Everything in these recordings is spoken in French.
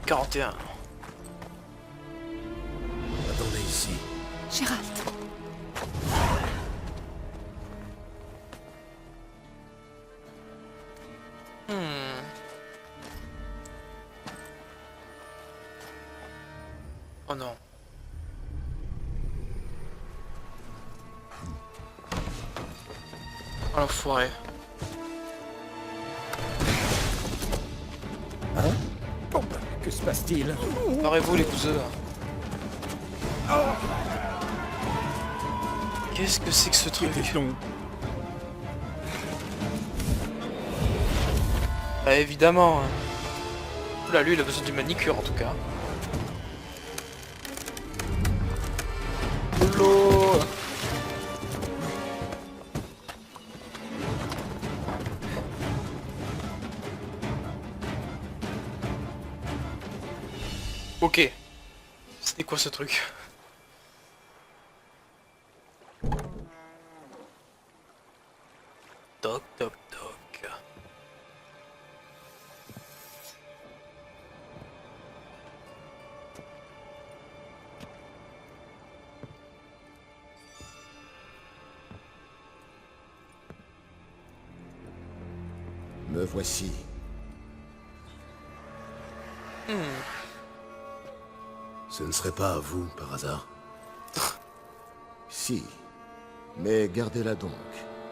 41. Attendez ici. Gérald. Oh non. Oh l'enfoiré. Hein? Bon, que se passe-t-il? Parez-vous les cousins. Qu'est-ce que c'est que ce truc? Bah évidemment. Hein. Oula, lui il a besoin d'une manicure en tout cas. Oula. Ok. C'était quoi ce truc? Toc toc toc. Me voici. Ce ne serait pas à vous, par hasard? Si. Mais gardez-la donc.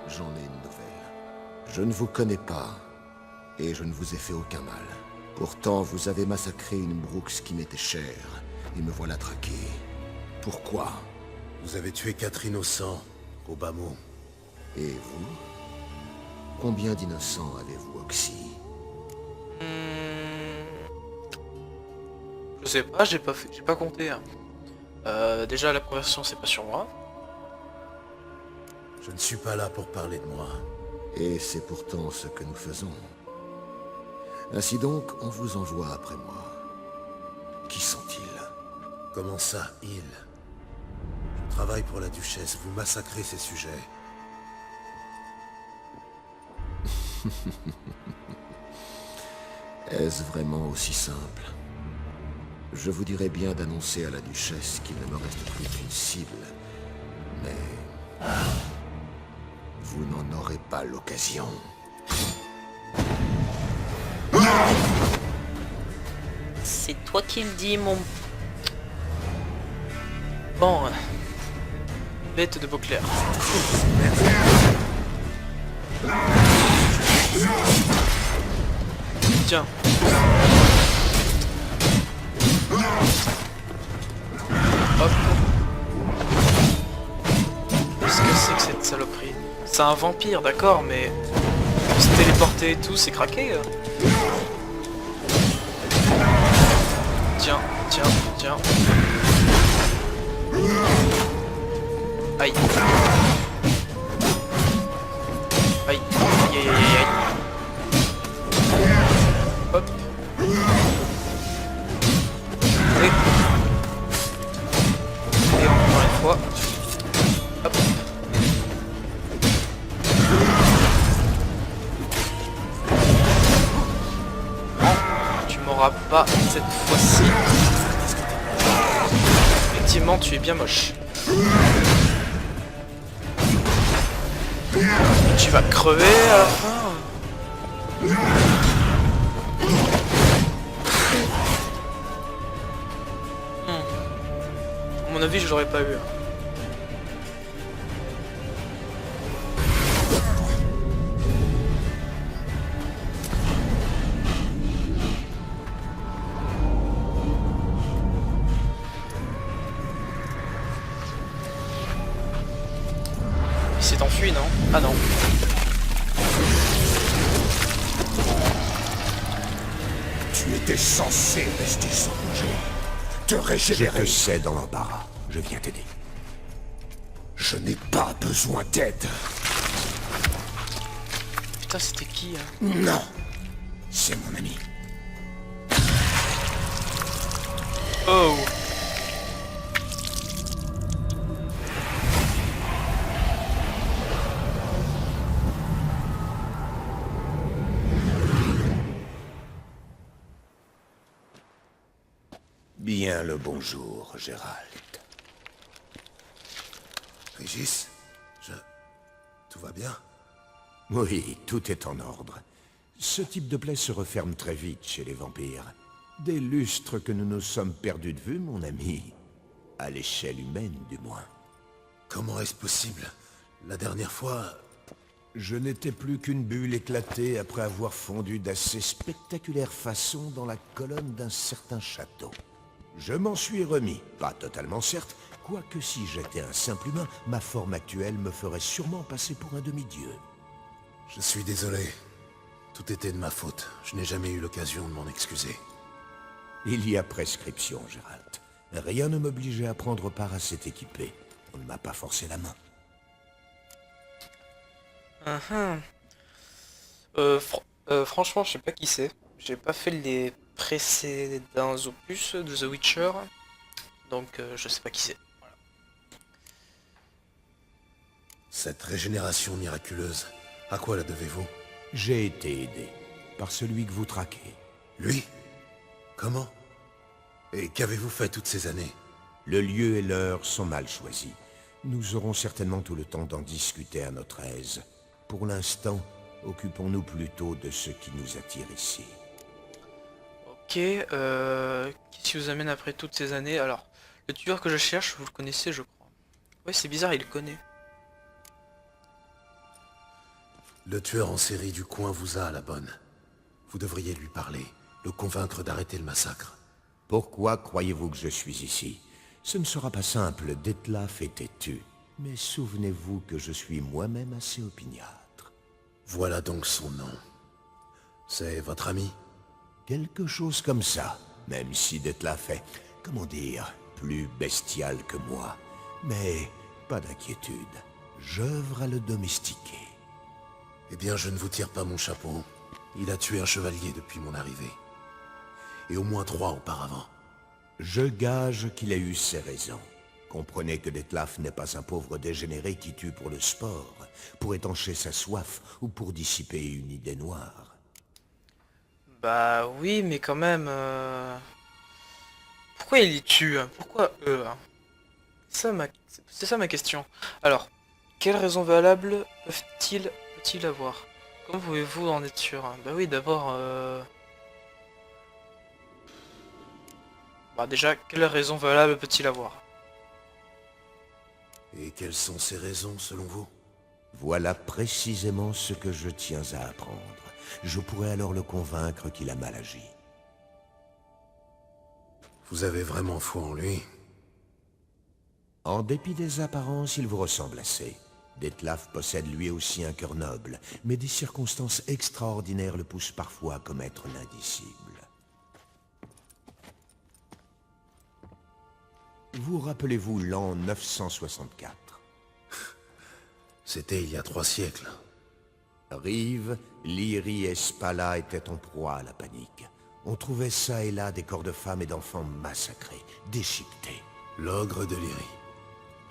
J'en ai une nouvelle. Je ne vous connais pas. Et je ne vous ai fait aucun mal. Pourtant, vous avez massacré une Brooks qui m'était chère. Et me voilà traqué. Pourquoi? Vous avez tué 4 innocents, au bas mot. Et vous? Combien d'innocents avez-vous, Oxy? Je sais pas, j'ai pas compté. Hein. Déjà la conversion c'est pas sur moi. Je ne suis pas là pour parler de moi. Et c'est pourtant ce que nous faisons. Ainsi donc, on vous envoie après moi. Qui sont-ils? Comment ça, il? Je travaille pour la duchesse, vous massacrez ses sujets. Est-ce vraiment aussi simple? Je vous dirais bien d'annoncer à la duchesse qu'il ne me reste plus qu'une cible. Mais... vous n'en aurez pas l'occasion. C'est toi qui le dis, mon... Bon... Bête de Beauclair. Tiens. Hop. Qu'est-ce que c'est que cette saloperie? C'est un vampire, d'accord, mais... se téléporter et tout, c'est craqué. Tiens, tiens, tiens. Aïe. Aïe, aïe, aïe, aïe, aïe. Hop. Et encore une fois. Hop. Tu m'auras pas cette fois-ci. Effectivement, tu es bien moche. Tu vas crever à la fin. À mon avis, je l'aurais pas eu. Il s'est enfui, non? Ah non. Tu étais censé rester sans bouger. Te régénérer. C'est dans l'embarras. Je viens t'aider. Je n'ai pas besoin d'aide. Putain, c'était qui, hein? Non. C'est mon ami. Oh! Bien le bonjour, Gérald. Régis, tout va bien? Oui, tout est en ordre. Ce type de plaie se referme très vite chez les vampires. Des lustres que nous nous sommes perdus de vue, mon ami. À l'échelle humaine, du moins. Comment est-ce possible? La dernière fois... Je n'étais plus qu'une bulle éclatée après avoir fondu d'assez spectaculaire façon dans la colonne d'un certain château. Je m'en suis remis, pas totalement certes, quoique si j'étais un simple humain, ma forme actuelle me ferait sûrement passer pour un demi-dieu. Je suis désolé. Tout était de ma faute. Je n'ai jamais eu l'occasion de m'en excuser. Il y a prescription, Gérald. Rien ne m'obligeait à prendre part à cette équipée. On ne m'a pas forcé la main. Franchement, je sais pas qui c'est. J'ai pas fait les précédents opus de The Witcher. Donc je sais pas qui c'est. Voilà. Cette régénération miraculeuse, à quoi la devez-vous? J'ai été aidé par celui que vous traquez. Lui? Comment? Et qu'avez-vous fait toutes ces années? Le lieu et l'heure sont mal choisis. Nous aurons certainement tout le temps d'en discuter à notre aise. Pour l'instant, occupons-nous plutôt de ce qui nous attire ici. Ok, qu'est-ce qui vous amène après toutes ces années? Alors, le tueur que je cherche, vous le connaissez, je crois. Ouais, c'est bizarre, il le connaît. Le tueur en série du coin vous a à la bonne. Vous devriez lui parler, le convaincre d'arrêter le massacre. Pourquoi croyez-vous que je suis ici? Ce ne sera pas simple, Detlef est têtu. Mais souvenez-vous que je suis moi-même assez opiniâtre. Voilà donc son nom. C'est votre ami? Quelque chose comme ça, même si Detlef est, comment dire, plus bestial que moi. Mais pas d'inquiétude, j'œuvre à le domestiquer. Eh bien, je ne vous tire pas mon chapeau. Il a tué un chevalier depuis mon arrivée. Et au moins 3 auparavant. Je gage qu'il a eu ses raisons. Comprenez que Detlef n'est pas un pauvre dégénéré qui tue pour le sport, pour étancher sa soif ou pour dissiper une idée noire. Bah oui, mais quand même... Pourquoi il y tue? Pourquoi eux? C'est ça ma question. Alors, quelles raisons valables peut-il avoir? Comment pouvez-vous en être sûr? Bah oui, d'abord... Bah déjà, quelles raisons valables peut-il avoir? Et quelles sont ces raisons, selon vous? Voilà précisément ce que je tiens à apprendre. Je pourrais alors le convaincre qu'il a mal agi. Vous avez vraiment foi en lui? En dépit des apparences, il vous ressemble assez. Detlef possède lui aussi un cœur noble, mais des circonstances extraordinaires le poussent parfois à commettre l'indicible. Vous rappelez-vous l'an 964? C'était il y a 3 siècles. Rive, Lyrie et Spala étaient en proie à la panique. On trouvait ça et là des corps de femmes et d'enfants massacrés, déchiquetés. L'ogre de Lyrie.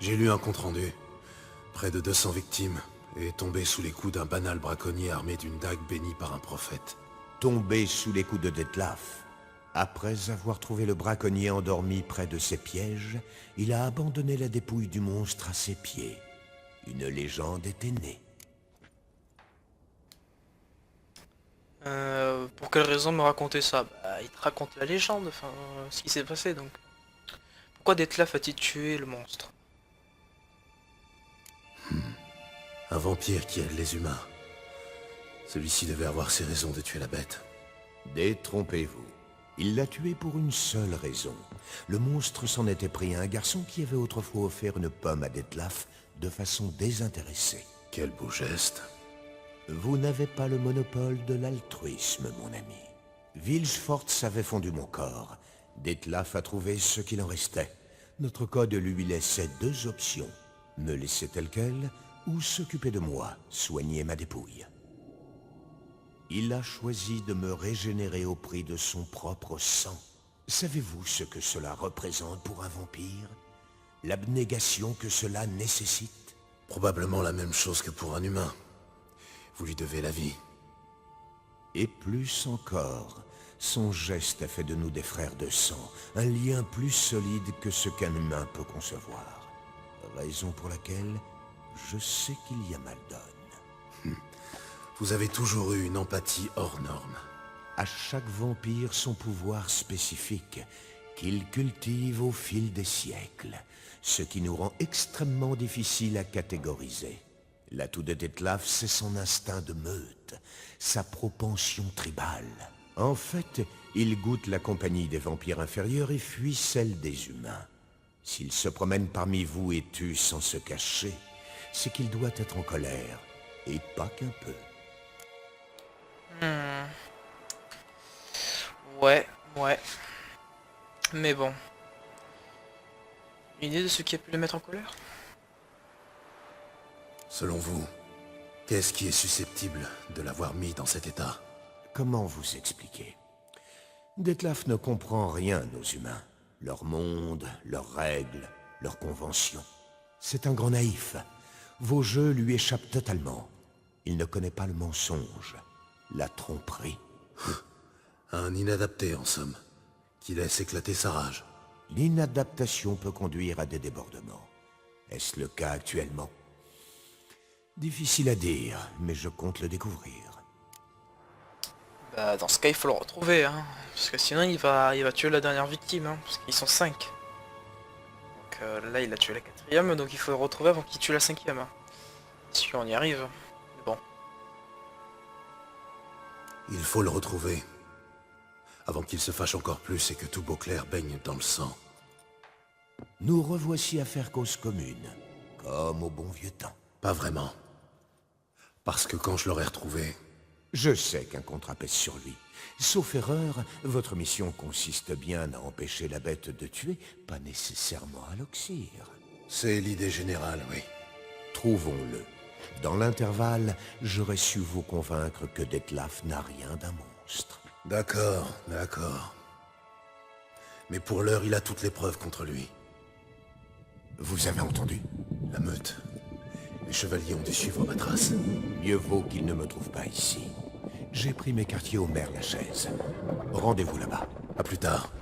J'ai lu un compte-rendu. Près de 200 victimes, et tombé sous les coups d'un banal braconnier armé d'une dague bénie par un prophète. Tombé sous les coups de Detlef. Après avoir trouvé le braconnier endormi près de ses pièges, il a abandonné la dépouille du monstre à ses pieds. Une légende était née. Pour quelle raison me raconter ça? Bah, il te raconte la légende, enfin, ce qui s'est passé donc. Pourquoi Detlef a-t-il tué le monstre? Un vampire qui aide les humains. Celui-ci devait avoir ses raisons de tuer la bête. Détrompez-vous. Il l'a tué pour une seule raison. Le monstre s'en était pris à un garçon qui avait autrefois offert une pomme à Detlef de façon désintéressée. Quel beau geste. Vous n'avez pas le monopole de l'altruisme, mon ami. Vilgefortz avait fondu mon corps. Detlef a trouvé ce qu'il en restait. Notre code lui laissait 2 options. Me laisser tel quel, ou s'occuper de moi, soigner ma dépouille. Il a choisi de me régénérer au prix de son propre sang. Savez-vous ce que cela représente pour un vampire? L'abnégation que cela nécessite? Probablement la même chose que pour un humain. Vous lui devez la vie. Et plus encore, Son geste a fait de nous des frères de sang, un lien plus solide que ce qu'un humain peut concevoir. Raison pour laquelle je sais qu'il y a mal donne. Vous avez toujours eu une empathie hors norme. À chaque vampire son pouvoir spécifique, qu'il cultive au fil des siècles, ce qui nous rend extrêmement difficile à catégoriser. L'atout de Dettlaff, c'est son instinct de meute, sa propension tribale. En fait, il goûte la compagnie des vampires inférieurs et fuit celle des humains. S'il se promène parmi vous et tue sans se cacher, c'est qu'il doit être en colère, et pas qu'un peu. Ouais. Mais bon. Une idée de ce qui a pu le mettre en colère? Selon vous, qu'est-ce qui est susceptible de l'avoir mis dans cet état? Comment vous expliquer? Dettlaff ne comprend rien, nos humains. Leur monde, leurs règles, leurs conventions. C'est un grand naïf. Vos jeux lui échappent totalement. Il ne connaît pas le mensonge, la tromperie. Un inadapté, en somme, qui laisse éclater sa rage. L'inadaptation peut conduire à des débordements. Est-ce le cas actuellement? Difficile à dire, mais je compte le découvrir. Bah dans ce cas il faut le retrouver hein. Parce que sinon il va tuer la dernière victime hein, parce qu'ils sont 5. Donc là il a tué la 4e, donc il faut le retrouver avant qu'il tue la 5e. Hein. Si on y arrive. Mais bon. Il faut le retrouver. Avant qu'il se fâche encore plus et que tout Beauclair baigne dans le sang. Nous revoici à faire cause commune, comme au bon vieux temps. Pas vraiment. Parce que quand je l'aurai retrouvé... Je sais qu'un contrat pèse sur lui. Sauf erreur, votre mission consiste bien à empêcher la bête de tuer, pas nécessairement à l'oxyre. C'est l'idée générale, oui. Trouvons-le. Dans l'intervalle, j'aurais su vous convaincre que Dettlaff n'a rien d'un monstre. D'accord. Mais pour l'heure, il a toutes les preuves contre lui. Vous avez entendu? La meute. Les chevaliers ont dû suivre ma trace. Mieux vaut qu'il ne me trouve pas ici. J'ai pris mes quartiers au maire Lachaise. Rendez-vous là-bas. À plus tard.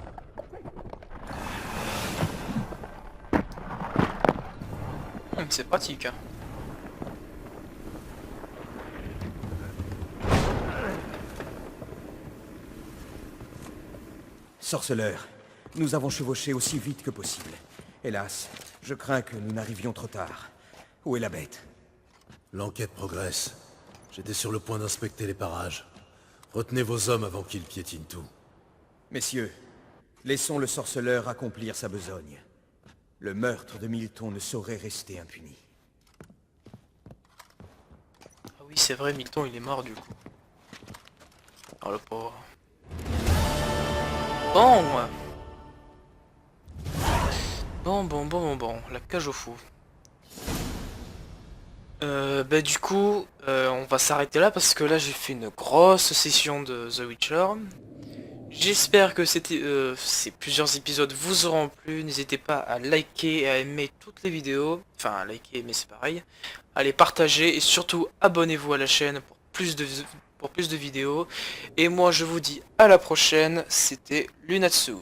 C'est pratique. Hein. Sorceleur, nous avons chevauché aussi vite que possible. Hélas, je crains que nous n'arrivions trop tard. Où est la bête? L'enquête progresse. J'étais sur le point d'inspecter les parages. Retenez vos hommes avant qu'ils piétinent tout. Messieurs, laissons le sorceleur accomplir sa besogne. Le meurtre de Milton ne saurait rester impuni. Ah oui c'est vrai, Milton il est mort du coup. Oh le pauvre. Bon, la cage au fou. Bah du coup, on va s'arrêter là parce que là j'ai fait une grosse session de The Witcher. J'espère que ces plusieurs épisodes vous auront plu. N'hésitez pas à liker et à aimer toutes les vidéos. Enfin, à liker et aimer c'est pareil. À les partager et surtout abonnez-vous à la chaîne pour plus de vidéos. Et moi je vous dis à la prochaine, c'était Lunatsu.